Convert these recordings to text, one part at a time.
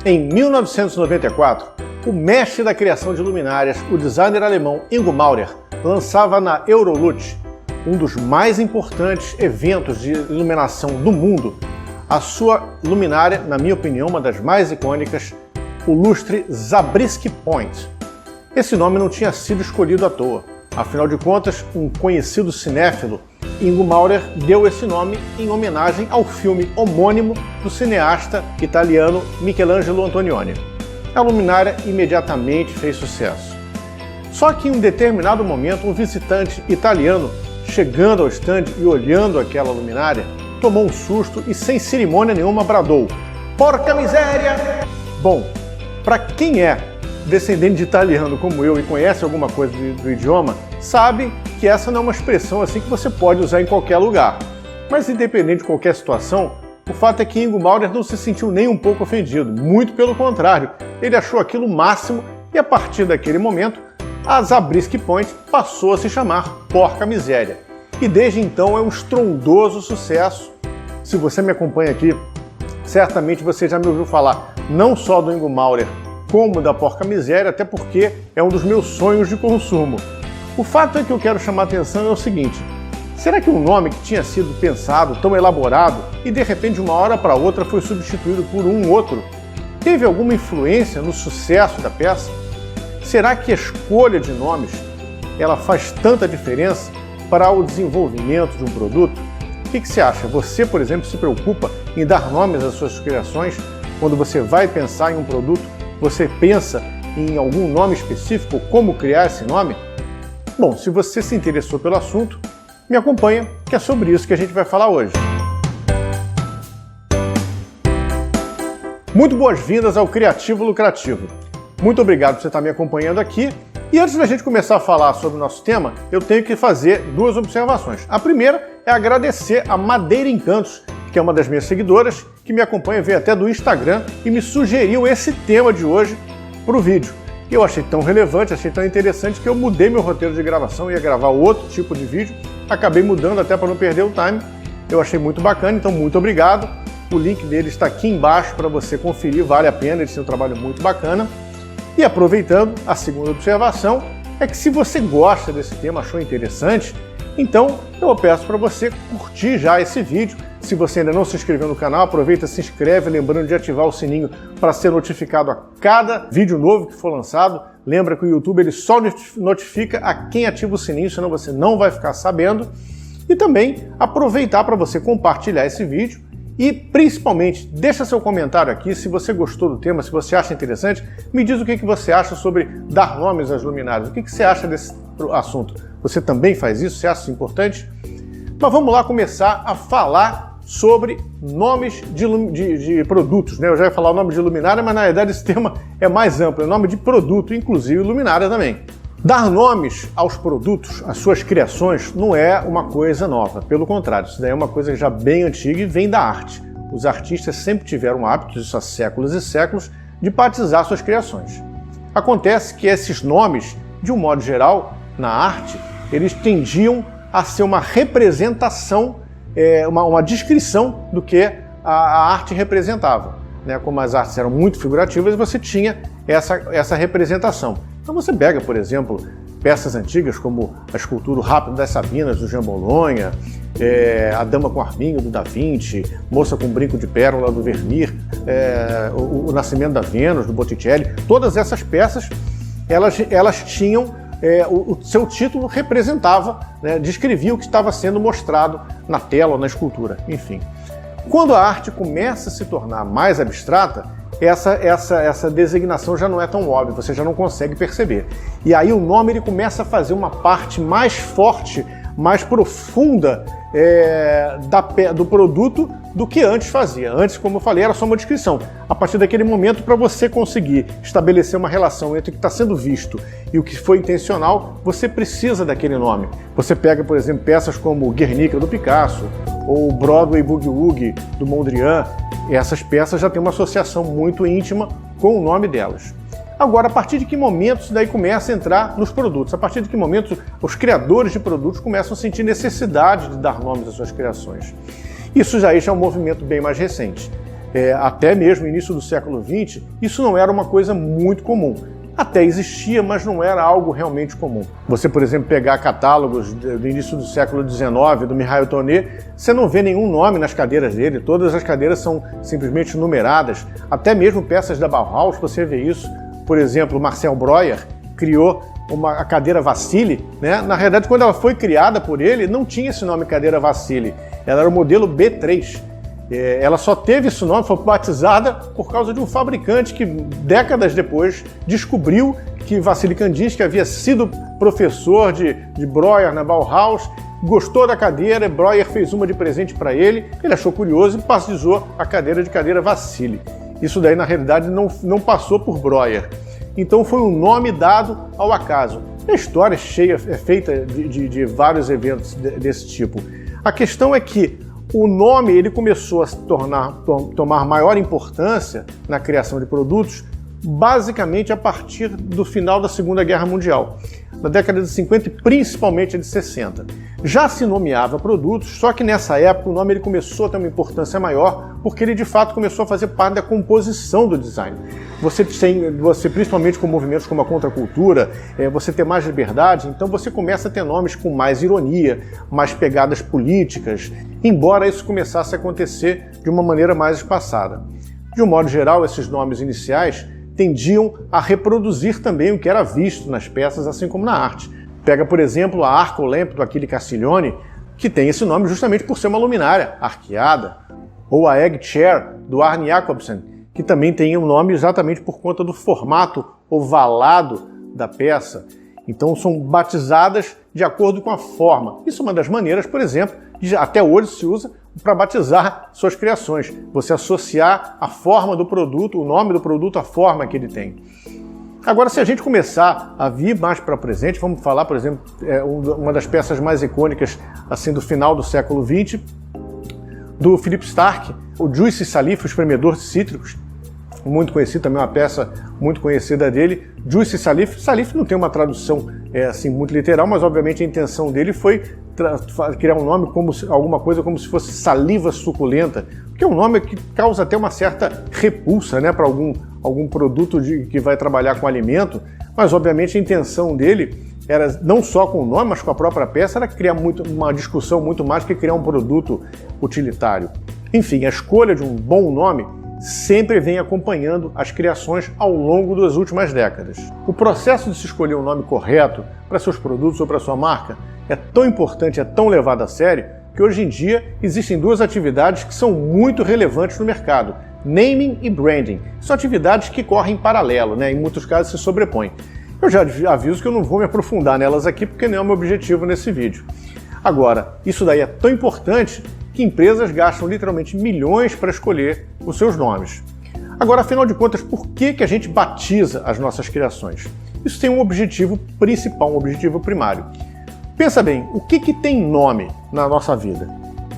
Em 1994, o mestre da criação de luminárias, o designer alemão Ingo Maurer, lançava na Eurolux, um dos mais importantes eventos de iluminação do mundo, a sua luminária, na minha opinião, uma das mais icônicas, o lustre Zabriskie Point. Esse nome não tinha sido escolhido à toa. Afinal de contas, um conhecido cinéfilo, Ingo Maurer, deu esse nome em homenagem ao filme homônimo do cineasta italiano Michelangelo Antonioni. A luminária imediatamente fez sucesso. Só que em um determinado momento, um visitante italiano, chegando ao estande e olhando aquela luminária, tomou um susto e, sem cerimônia nenhuma, bradou: "Porca miséria!" Bom, para quem é descendente de italiano como eu e conhece alguma coisa do idioma, sabe que essa não é uma expressão assim que você pode usar em qualquer lugar. Mas independente de qualquer situação, o fato é que Ingo Maurer não se sentiu nem um pouco ofendido, muito pelo contrário, ele achou aquilo o máximo e a partir daquele momento, a Zabriskie Point passou a se chamar Porca Miséria. E desde então é um estrondoso sucesso. Se você me acompanha aqui, certamente você já me ouviu falar não só do Ingo Maurer, como da Porca Miséria, até porque é um dos meus sonhos de consumo. O fato é que eu quero chamar a atenção é o seguinte: será que um nome que tinha sido pensado, tão elaborado, e de repente de uma hora para outra foi substituído por um outro, teve alguma influência no sucesso da peça? Será que a escolha de nomes ela faz tanta diferença para o desenvolvimento de um produto? O que você acha? Você, por exemplo, se preocupa em dar nomes às suas criações? Quando você vai pensar em um produto, você pensa em algum nome específico, como criar esse nome? Bom, se você se interessou pelo assunto, me acompanha, que é sobre isso que a gente vai falar hoje. Muito boas-vindas ao Criativo Lucrativo. Muito obrigado por você estar me acompanhando aqui. E antes da gente começar a falar sobre o nosso tema, eu tenho que fazer duas observações. A primeira é agradecer a Madeira Encantos, que é uma das minhas seguidoras, que me acompanha, veio até do Instagram e me sugeriu esse tema de hoje para o vídeo. Eu achei tão relevante, achei tão interessante que eu mudei meu roteiro de gravação, ia gravar outro tipo de vídeo, acabei mudando até para não perder o time. Eu achei muito bacana, então muito obrigado. O link dele está aqui embaixo para você conferir, vale a pena, ele tem um trabalho muito bacana. E aproveitando, a segunda observação é que se você gosta desse tema, achou interessante, então eu peço para você curtir já esse vídeo. Se você ainda não se inscreveu no canal, aproveita, se inscreve, lembrando de ativar o sininho para ser notificado a cada vídeo novo que for lançado. Lembra que o YouTube ele só notifica a quem ativa o sininho, senão você não vai ficar sabendo. E também aproveitar para você compartilhar esse vídeo e, principalmente, deixa seu comentário aqui se você gostou do tema, se você acha interessante. Me diz o que você acha sobre dar nomes às luminárias, o que você acha desse assunto. Você também faz isso? Você acha isso importante? Mas vamos lá começar a falar sobre nomes de produtos, né? Eu já ia falar o nome de luminária, mas na verdade esse tema é mais amplo, é nome de produto, inclusive luminária também. Dar nomes aos produtos, às suas criações, não é uma coisa nova, pelo contrário, isso daí é uma coisa já bem antiga e vem da arte. Os artistas sempre tiveram hábitos, isso há séculos e séculos, de batizar suas criações. Acontece que esses nomes, de um modo geral, na arte, eles tendiam a ser uma representação, uma descrição do que a arte representava. Né? Como as artes eram muito figurativas, você tinha essa representação. Então você pega, por exemplo, peças antigas como a escultura O Rápido das Sabinas, do Jean Bologna, a Dama com Arminho, do Da Vinci, Moça com Brinco de Pérola, do Vermeer, o Nascimento da Vênus, do Botticelli. Todas essas peças, elas tinham o seu título representava, né, descrevia o que estava sendo mostrado na tela ou na escultura, enfim. Quando a arte começa a se tornar mais abstrata, essa designação já não é tão óbvia, você já não consegue perceber. E aí o nome ele começa a fazer uma parte mais forte, mais profunda do produto do que antes fazia. Antes, como eu falei, era só uma descrição. A partir daquele momento, para você conseguir estabelecer uma relação entre o que está sendo visto e o que foi intencional, você precisa daquele nome. Você pega, por exemplo, peças como Guernica, do Picasso, ou Broadway Boogie Woogie, do Mondrian. Essas peças já têm uma associação muito íntima com o nome delas. Agora, a partir de que momento isso daí começa a entrar nos produtos? A partir de que momento os criadores de produtos começam a sentir necessidade de dar nomes às suas criações? Isso já é um movimento bem mais recente. até mesmo no início do século XX, isso não era uma coisa muito comum. Até existia, mas não era algo realmente comum. Você, por exemplo, pegar catálogos do início do século XIX, do Mihail Tonet, você não vê nenhum nome nas cadeiras dele, todas as cadeiras são simplesmente numeradas. Até mesmo peças da Bauhaus, você vê isso. Por exemplo, Marcel Breuer criou a cadeira Vassili, né? Na realidade, quando ela foi criada por ele, não tinha esse nome cadeira Vassili, ela era o modelo B3. Ela só teve esse nome, foi batizada por causa de um fabricante que, décadas depois, descobriu que Vassili Kandinsky havia sido professor de Breuer na Bauhaus, gostou da cadeira, Breuer fez uma de presente para ele, ele achou curioso e batizou a cadeira de cadeira Vassili. Isso daí, na realidade, não passou por Breuer. Então foi um nome dado ao acaso. A história é feita de vários eventos desse tipo. A questão é que o nome ele começou a tomar maior importância na criação de produtos basicamente a partir do final da Segunda Guerra Mundial, na década de 50 e principalmente de 60. Já se nomeava produtos, só que nessa época o nome ele começou a ter uma importância maior porque ele de fato começou a fazer parte da composição do design. Você principalmente com movimentos como a contracultura, você tem mais liberdade, então você começa a ter nomes com mais ironia, mais pegadas políticas, embora isso começasse a acontecer de uma maneira mais espaçada. De um modo geral, esses nomes iniciais tendiam a reproduzir também o que era visto nas peças, assim como na arte. Pega, por exemplo, a Arco Lamp do Achille Castiglione, que tem esse nome justamente por ser uma luminária arqueada, ou a Egg Chair do Arne Jacobsen, que também tem um nome exatamente por conta do formato ovalado da peça. Então são batizadas de acordo com a forma. Isso é uma das maneiras, por exemplo, que até hoje se usa para batizar suas criações. Você associar a forma do produto, o nome do produto, à forma que ele tem. Agora, se a gente começar a vir mais para o presente, vamos falar, por exemplo, uma das peças mais icônicas assim, do final do século XX, do Philippe Starck, o Juicy Salif, o espremedor de cítricos, muito conhecido, também uma peça muito conhecida dele. Juicy Salif. Salif não tem uma tradução assim, muito literal, mas obviamente a intenção dele foi criar um nome como alguma coisa como se fosse saliva suculenta, que é um nome que causa até uma certa repulsa, né, para algum produto que vai trabalhar com alimento, mas obviamente a intenção dele era não só com o nome, mas com a própria peça, era criar uma discussão muito mais que criar um produto utilitário. Enfim, a escolha de um bom nome sempre vem acompanhando as criações ao longo das últimas décadas. O processo de se escolher um nome correto para seus produtos ou para sua marca é tão importante, é tão levado a sério, que hoje em dia existem duas atividades que são muito relevantes no mercado: naming e branding. São atividades que correm em paralelo, né? Em muitos casos se sobrepõem. Eu já aviso que eu não vou me aprofundar nelas aqui porque não é o meu objetivo nesse vídeo. Agora, isso daí é tão importante que empresas gastam literalmente milhões para escolher os seus nomes. Agora, afinal de contas, por que a gente batiza as nossas criações? Isso tem um objetivo principal, um objetivo primário. Pensa bem, o que tem nome na nossa vida?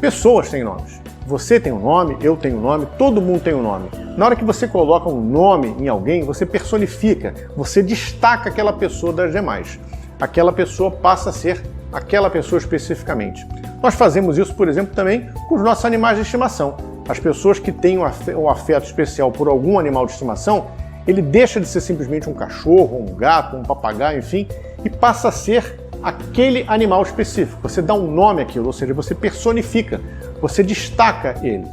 Pessoas têm nomes. Você tem um nome, eu tenho um nome, todo mundo tem um nome. Na hora que você coloca um nome em alguém, você personifica, você destaca aquela pessoa das demais. Aquela pessoa passa a ser aquela pessoa especificamente. Nós fazemos isso, por exemplo, também com os nossos animais de estimação. As pessoas que têm um afeto especial por algum animal de estimação, ele deixa de ser simplesmente um cachorro, um gato, um papagaio, enfim, e passa a ser aquele animal específico. Você dá um nome àquilo, ou seja, você personifica, você destaca ele.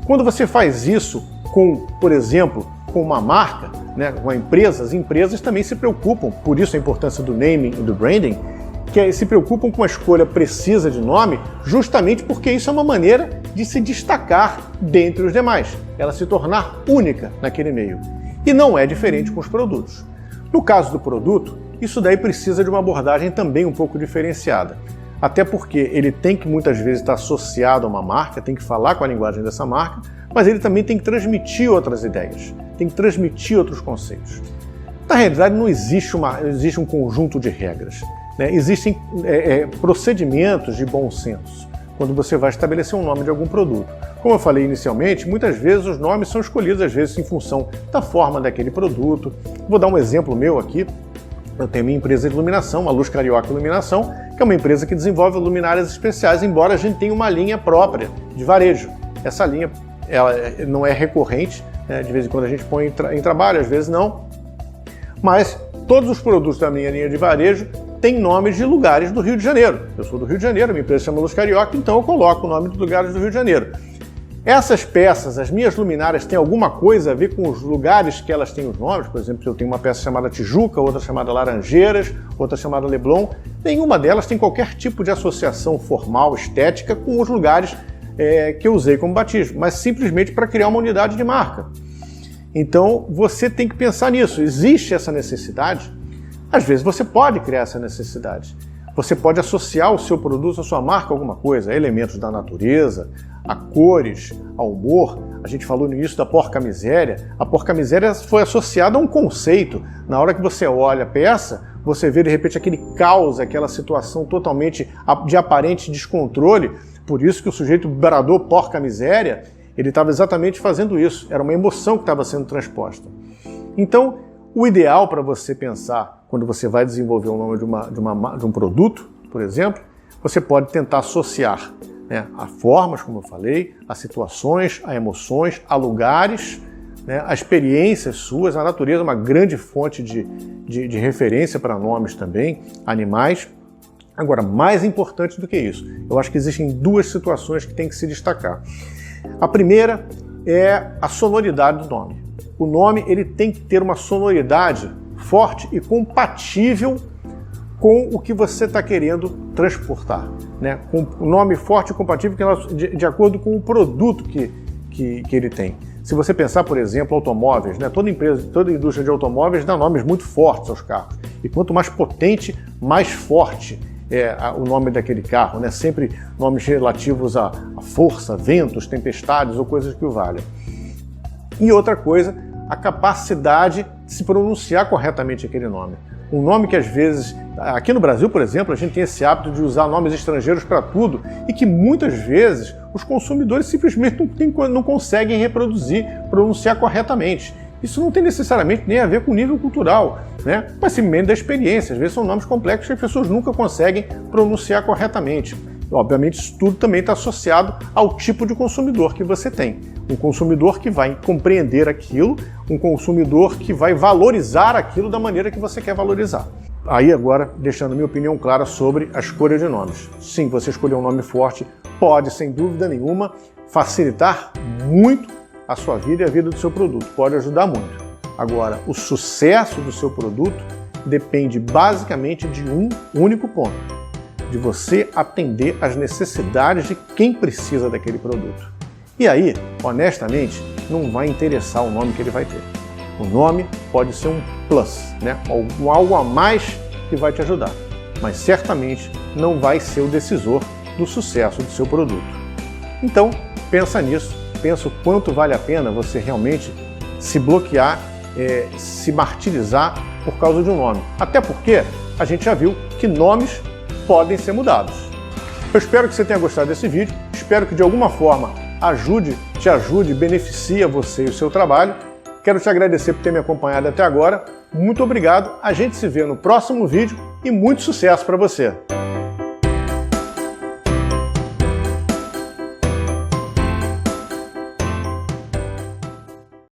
Quando você faz isso com, por exemplo, com uma marca, né, com uma empresa, as empresas também se preocupam, por isso a importância do naming e do branding, que se preocupam com a escolha precisa de nome, justamente porque isso é uma maneira de se destacar dentre os demais, ela se tornar única naquele meio. E não é diferente com os produtos. No caso do produto, isso daí precisa de uma abordagem também um pouco diferenciada. Até porque ele tem que muitas vezes estar associado a uma marca, tem que falar com a linguagem dessa marca, mas ele também tem que transmitir outras ideias, tem que transmitir outros conceitos. Na realidade, não existe um conjunto de regras, né? Existem procedimentos de bom senso quando você vai estabelecer um nome de algum produto. Como eu falei inicialmente, muitas vezes os nomes são escolhidos às vezes em função da forma daquele produto. Vou dar um exemplo meu aqui. Eu tenho minha empresa de iluminação, a Luz Carioca Iluminação, que é uma empresa que desenvolve luminárias especiais, embora a gente tenha uma linha própria de varejo. Essa linha ela não é recorrente, né? De vez em quando a gente põe em trabalho, às vezes não, mas todos os produtos da minha linha de varejo têm nomes de lugares do Rio de Janeiro. Eu sou do Rio de Janeiro, minha empresa chama Luz Carioca, então eu coloco o nome dos lugares do Rio de Janeiro. Essas peças, as minhas luminárias, têm alguma coisa a ver com os lugares que elas têm os nomes? Por exemplo, eu tenho uma peça chamada Tijuca, outra chamada Laranjeiras, outra chamada Leblon. Nenhuma delas tem qualquer tipo de associação formal, estética, com os lugares que eu usei como batismo, mas simplesmente para criar uma unidade de marca. Então, você tem que pensar nisso. Existe essa necessidade? Às vezes você pode criar essa necessidade. Você pode associar o seu produto, a sua marca, a alguma coisa, a elementos da natureza, a cores, ao humor. A gente falou no início da porca-miséria. A porca-miséria foi associada a um conceito. Na hora que você olha a peça, você vê de repente aquele caos, aquela situação totalmente de aparente descontrole. Por isso que o sujeito bradou porca-miséria, ele estava exatamente fazendo isso. Era uma emoção que estava sendo transposta. Então, o ideal para você pensar, quando você vai desenvolver o nome de um produto, por exemplo, você pode tentar associar, né, a formas, como eu falei, a situações, a emoções, a lugares, né, a experiências suas. A natureza é uma grande fonte de referência para nomes também, animais. Agora, mais importante do que isso, eu acho que existem duas situações que tem que se destacar. A primeira é a sonoridade do nome. O nome ele tem que ter uma sonoridade forte e compatível com o que você está querendo transportar, né? Com o nome forte e compatível de acordo com o produto que ele tem. Se você pensar, por exemplo, automóveis, né? Toda indústria de automóveis dá nomes muito fortes aos carros. E quanto mais potente, mais forte é o nome daquele carro, né? Sempre nomes relativos à força, ventos, tempestades ou coisas que o valham. E outra coisa, a capacidade de se pronunciar corretamente aquele nome. Um nome que às vezes, aqui no Brasil, por exemplo, a gente tem esse hábito de usar nomes estrangeiros para tudo e que muitas vezes os consumidores simplesmente não conseguem reproduzir, pronunciar corretamente. Isso não tem necessariamente nem a ver com o nível cultural, né? Mas simplesmente da experiência. Às vezes são nomes complexos que as pessoas nunca conseguem pronunciar corretamente. Obviamente, isso tudo também está associado ao tipo de consumidor que você tem. Um consumidor que vai compreender aquilo, um consumidor que vai valorizar aquilo da maneira que você quer valorizar. Aí agora, deixando minha opinião clara sobre a escolha de nomes. Sim, você escolher um nome forte pode, sem dúvida nenhuma, facilitar muito a sua vida e a vida do seu produto. Pode ajudar muito. Agora, o sucesso do seu produto depende basicamente de um único ponto: de você atender às necessidades de quem precisa daquele produto. E aí, honestamente, não vai interessar o nome que ele vai ter. O nome pode ser um plus, né? Algo a mais que vai te ajudar, mas certamente não vai ser o decisor do sucesso do seu produto. Então, pensa nisso, pensa o quanto vale a pena você realmente se bloquear, se martirizar por causa de um nome. Até porque a gente já viu que nomes podem ser mudados. Eu espero que você tenha gostado desse vídeo, espero que de alguma forma te ajude, beneficie você e o seu trabalho. Quero te agradecer por ter me acompanhado até agora. Muito obrigado, a gente se vê no próximo vídeo e muito sucesso para você!